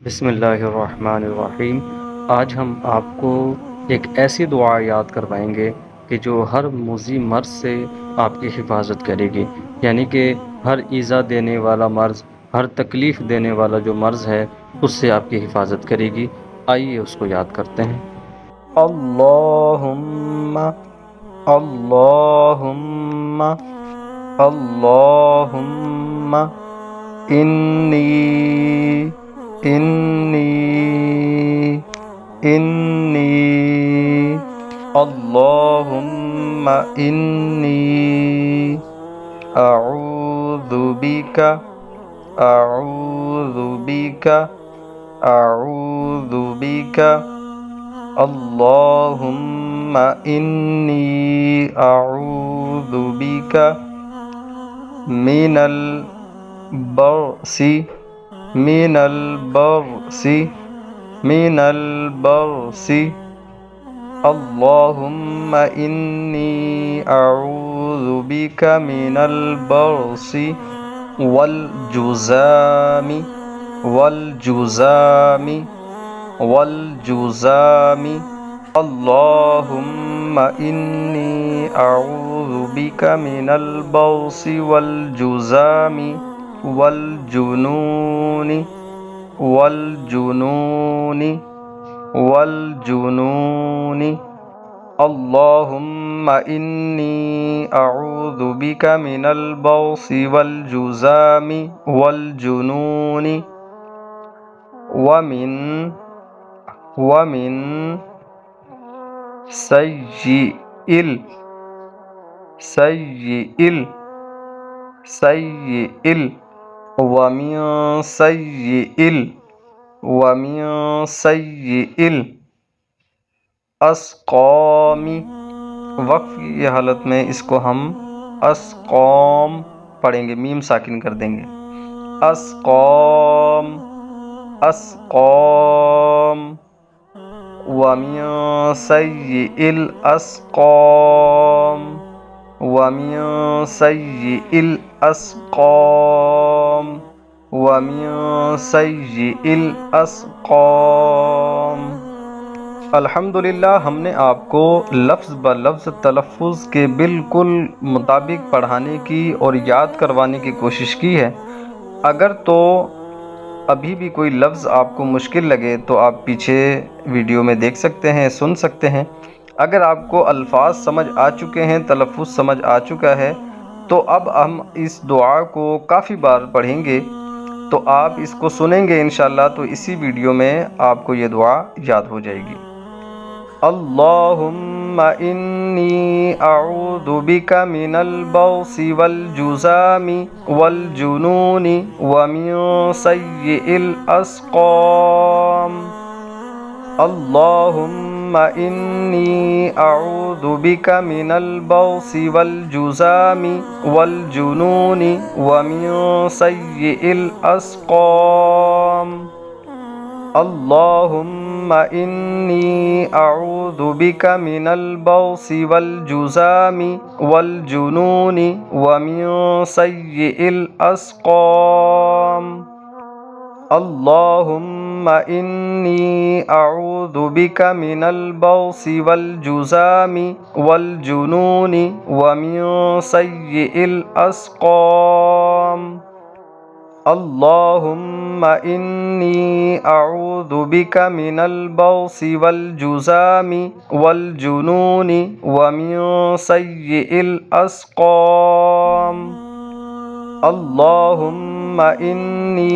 बिस्मिल्लाहिर्रहमानिर्रहीम। आज हम आपको एक ऐसी दुआ याद करवाएंगे कि जो हर मुज़ी मर्ज़ से आपकी हिफाजत करेगी। यानी कि हर ईज़ा देने वाला मर्ज़, हर तकलीफ़ देने वाला जो मर्ज़ है उससे आपकी हिफाजत करेगी। आइए उसको याद करते हैं। अल्लाहुम्मा अल्लाहुम्मा अल्लाहुम्मा इन्नी इन्नी इन्नी अल्लाहुम्मा इन्नी अऊज़ु बिका अऊज़ु बिका अऊज़ु बिका अल्लाहुम्मा इन्नी अऊज़ु बिका मिनल बरसी मिनल बरसी मिनल बरसी अल्लाहुम्मा इन्नी अऊज़ु बिका मिनल बरसी वल जुज़ामी वल जुज़ामी वल जुज़ामी अल्लाहुम्मा इन्नी अऊज़ु बिका मिनल बरसी वल जुज़ामी वल जुनूनी वल जुनूनी वल जुनूनी अल्लाहुम्मा इन्नी अऊज़ु बिका मिनल बरसी वल जुज़ामी वल जुनूनी वमिन सय्यिल सय्यिल वमिन सय्यिल अस्क़ामी। वक्फ़ की हालत में इसको हम अस्क़ाम पढ़ेंगे, मीम साकिन कर देंगे। अस्क़ाम अस्क़ाम वमिन सय्यिल अस्क़ाम वमिन सय्यिल अस्क़ाम वमिन सय्यिल अस्क़ाम। अल्हम्दुलिल्लाह, हमने आपको लफ्ज़ ब लफ्ज़ तलफ़्फ़ुज़ के बिल्कुल मुताबिक पढ़ाने की और याद करवाने की कोशिश की है। अगर तो अभी भी कोई लफ्ज़ आपको मुश्किल लगे तो आप पीछे वीडियो में देख सकते हैं, सुन सकते हैं। अगर आपको अल्फाज समझ आ चुके हैं, तलफ़्फ़ुज़ समझ आ चुका है, तो अब हम इस दुआ को काफ़ी बार पढ़ेंगे, तो आप इसको सुनेंगे इंशाअल्लाह, तो इसी वीडियो में आपको ये दुआ याद हो जाएगी। अल्लाहुम्मा इन्नी अऊज़ु बिका मिनल बरसी वल जुज़ामी वल जुनूनी वमिन सय्यिल अस्क़ाम अल्लाहुम्मा इन्नी अऊज़ु बिका मिनल बरसी वल जुज़ामी वल जुनूनी वमिन सय्यिल अस्क़ाम अल्लाहुम्मा इन्नी अऊज़ु बिका मिनल बरसी वल जुज़ामी वल जुनूनी वमिन सय्यिल अस्क़ाम अल्लाहुम्मा इन्नी अऊज़ु बिका मिनल बरसी वल जुज़ामी वल जुनूनी वमिन सय्यिल अस्क़ाम अल्लाहुम्मा इन्नी अऊज़ु बिका मिनल बरसी वल जुज़ामी वल जुनूनी वमिन सय्यिल अस्क़ाम अल्लाहुम्मा इन्नी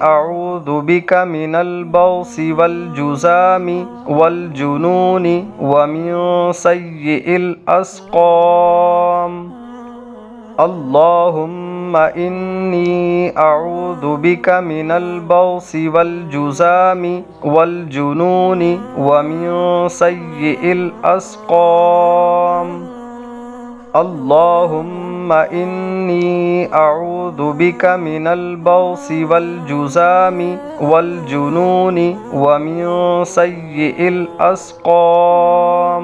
अऊज़ु बिका मिनल बरसी वल जुज़ामी वल जुनूनी वमिन सय्यिल अस्क़ाम अल्लाहुम्मा इन्नी अऊज़ु बिका मिनल बरसी वल जुज़ामी वल जुनूनी वमिन सय्यिल अस्क़ाम अल्लाहुम्मा इन्नी अऊज़ु बिका मिनल बरसी वल जुज़ामी वल जुनूनी वमिन सय्यिल अस्क़ाम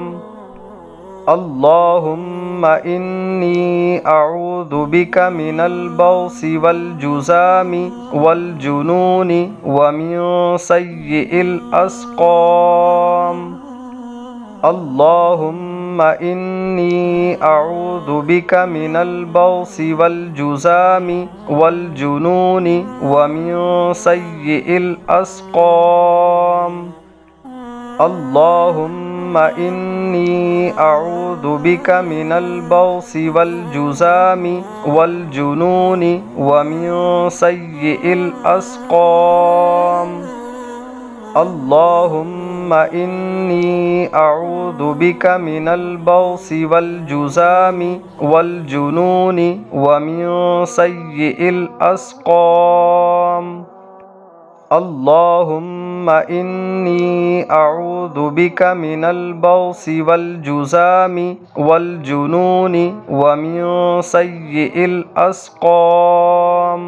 अल्लाहुम्म इन्नी अऊज़ु बिका मिनल बौसी वल जुज़ामी वल जुनूनी व मिन सय्यिल अस्क़ाम। अल्लाहुम्मा इन्नी अऊज़ु बिका मिनल बौसी वल जुज़ामी वल जुनूनी व मिन सय्यिल अस्क़ाम। अल्लाहुम्मा इन्नी अऊज़ु बिका मिनल बौसी वल जुज़ामी वल जुनूनी व मिन सय्यिल अस्क़ाम। अल्लाहुम्मा इन्नी अऊज़ु बिका मिनल बौसी वल जुज़ामी वल जुनूनी व मिन सय्यिल अस्क़ाम। अल्लाहुम्मा इन्नी अऊज़ु बिका मिनल बौसी वल जुज़ामी वल जुनूनी व मिन सय्यिल अस्क़ाम।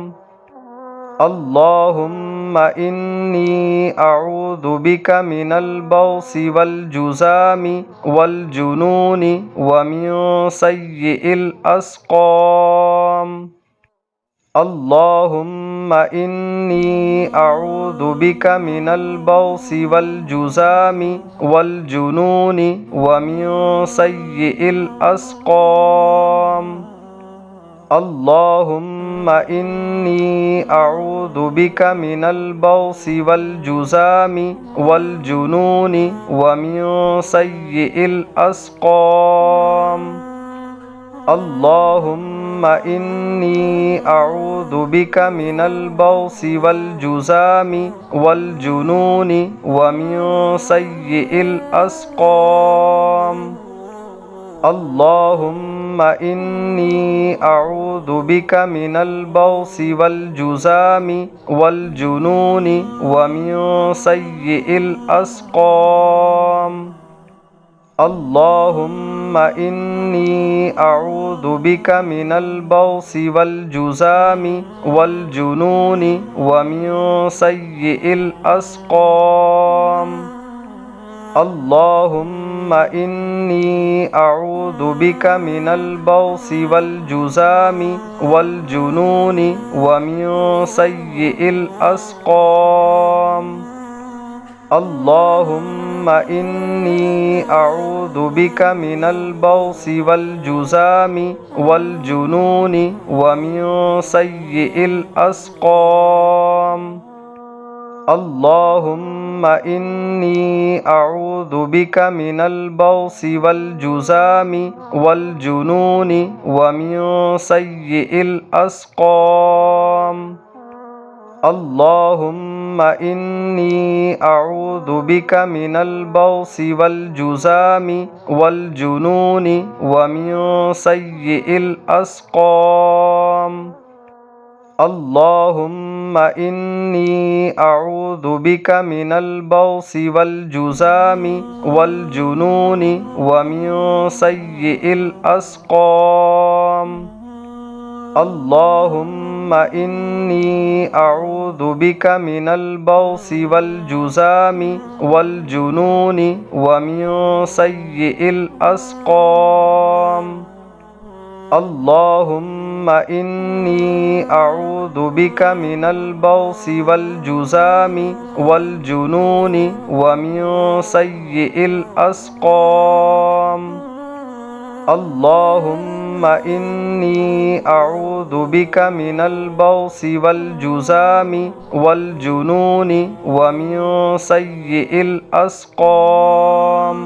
अल्लाहुम्मा इन्नी अऊज़ु बिका मिनल बौसी वल जुज़ामी वल जुनूनी व मिन सय्यिल अस्क़ाम। अल्लाहुम्मा इन्नी अऊज़ु बिका मिनल बौसी वल जुज़ामी वल जुनूनी व मिन सय्यिल अस्क़ाम। अल्लाहुम्मा इन्नी अऊज़ु बिका मिनल बौसी वल जुज़ामी वल जुनूनी व मिन सय्यिल अस्क़ाम। अल्लाहुम्मा इन्नी अऊज़ु बिका मिनल बौसी वल जुज़ामी वल जुनूनी व मिन सय्यिल अस्क़ाम। अल्लाहुम्मा इन्नी अऊज़ु बिका मिनल बौसी वल जुज़ामी वल जुनूनी व मिन सय्यिल अस्क़ाम। अल्लाहुम्मा इन्नी अऊज़ु बिका मिनल बौसी वल जुज़ामी वल जुनूनी व मिन सय्यिल अस्क़ाम। अल्लाहुम्मा इन्नी अऊज़ु बिका मिनल बौसी वल जुज़ामी वल जुनूनी व मिन सय्यिल अस्क़ाम। अल्लाहुम्मा इन्नी अऊज़ु बिका मिनल बौसी वल जुज़ामी वल जुनूनी व मिन सय्यिल अस्क़ाम। अल्लाहुम्मा इन्नी अऊज़ु बिका मिनल बौसी वल जुज़ामी वल जुनूनी व मिन सय्यिल अस्क़ाम। अल्लाहुम्मा इन्नी अऊज़ु बिका मिनल बौसी वल जुज़ामी वल जुनूनी व मिन सय्यिल अस्क़ाम। अल्लाहुम्मा इन्नी अऊज़ु बिका मिनल बौसी वल जुज़ामी वल जुनूनी व मिन सय्यिल अस्क़ाम। अल्लाहुम्मा इन्नी अऊज़ु बिका मिनल बौसी वल जुज़ामी वल जुनूनी व मिन सय्यिल अस्क़ाम। अल्लाहुम्मा इन्नी अऊज़ु बिका मिनल बौसी वल जुज़ामी वल जुनूनी व मिन सय्यिल अस्क़ाम। अल्लाहुम्मा इन्नी अऊज़ु बिका मिनल बौसी वल जुज़ामी वल जुनूनी व मिन सय्यिल अस्क़ाम।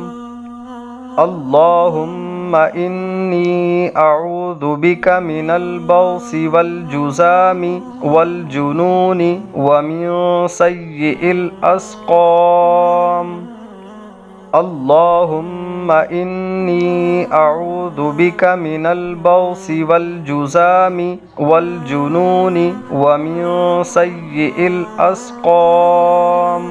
अल्लाहुम्मा इन्नी अऊज़ु बिका मिनल बौसी वल जुज़ामी वल जुनूनी व मिन सय्यिल अस्क़ाम। अल्लाहुम्मा इन्नी अऊज़ु बिका मिनल बौसी वल जुज़ामी वल जुनूनी व मिन सय्यिल अस्क़ाम।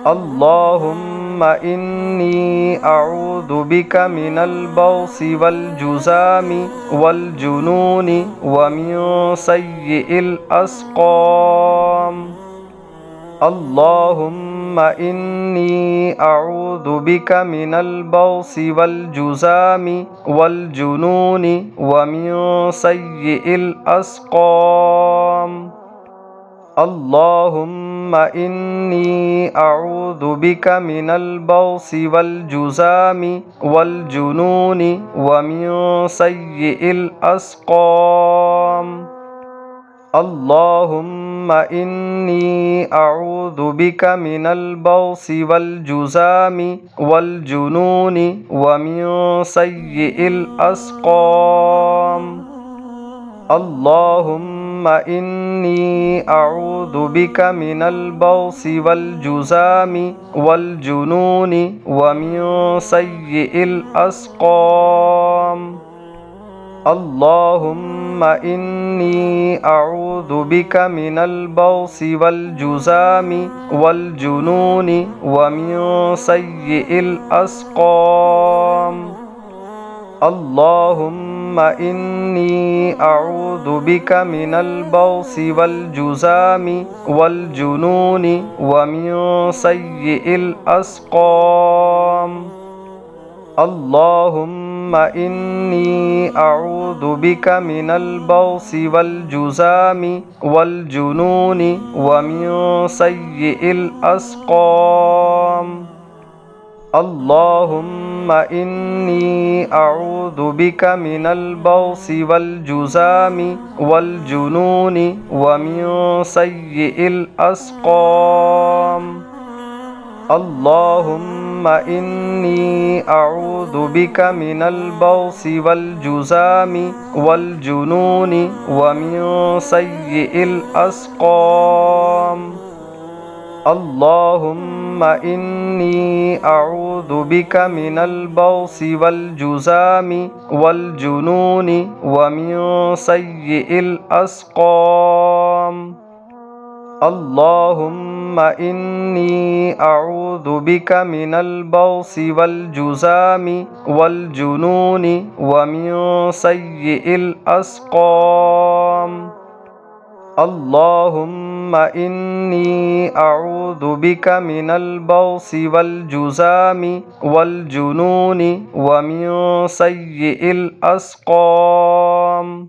अल्लाहुम्मा इन्नी अऊज़ु बिका मिनल बौसी वल जुज़ामी वल जुनूनी व मिन सय्यिल अस्क़ाम। अल्लाहुम्मा إني أعوذ بك من البرص والجذام والجنون ومن سيء الأسقام. اللهم إني أعوذ بك من البرص والجذام والجنون ومن سيء الأسقام. اللهم إني أعوذ بك من البرص والجذام والجنون ومن سيء الأسقام. اللهم إني أعوذ بك من البرص والجذام والجنون ومن سيء الأسقام. اللهم إني أعوذ بك من البرص والجذام والجنون ومن سيء الأسقام. اللهم إني أعوذ بك من البرص والجذام والجنون ومن سيء الأسقام. اللهم إني أعوذ بك من البرص والجذام والجنون ومن سيء الأسقام. اللهم إني أعوذ بك من البرص والجذام والجنون ومن سيء الأسقام. اللهم إني أعوذ بك من البرص والجذام والجنون ومن سيء الأسقام. اللهم إني أعوذ بك من البرص والجذام والجنون ومن سيء الأسقام. اللهم إني أعوذ بك من البرص والجذام والجنون ومن سيء الأسقام. اللهم إني أعوذ بك من البرص والجذام والجنون ومن سيء الأسقام.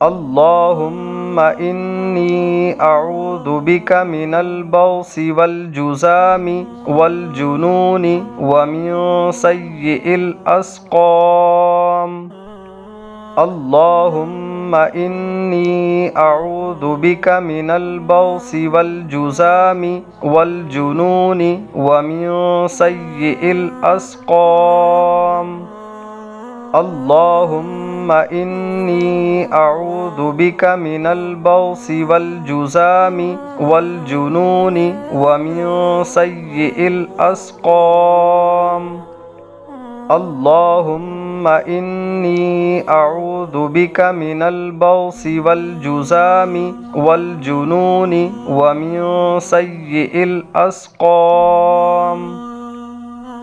اللهم إني أعوذ بك من البرص والجذام والجنون ومن سيء الأسقام. اللهم إني أعوذ بك من البرص والجذام والجنون ومن سيء الأسقام. اللهم إني أعوذ بك من البرص والجذام والجنون ومن سيء الأسقام. اللهم إني أعوذ بك من البرص والجذام والجنون ومن سيء الأسقام.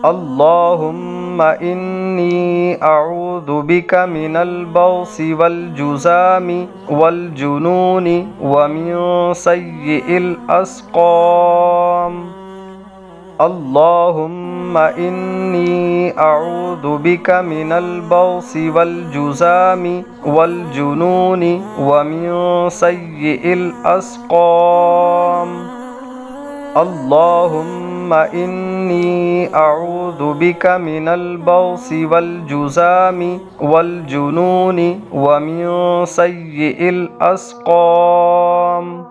اللهم إني أعوذ بك من البرص والجذام والجنون ومن سيء الأسقام. اللهم إني أعوذ بك من البرص والجذام والجنون ومن سيء الأسقام. اللهم إني أعوذ بك من البرص والجذام والجنون ومن سيء الأسقام.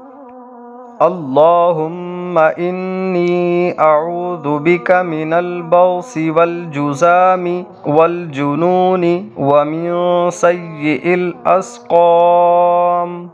اللهم إني أعوذ بك من البرص والجذام والجنون ومن سيء الأسقام.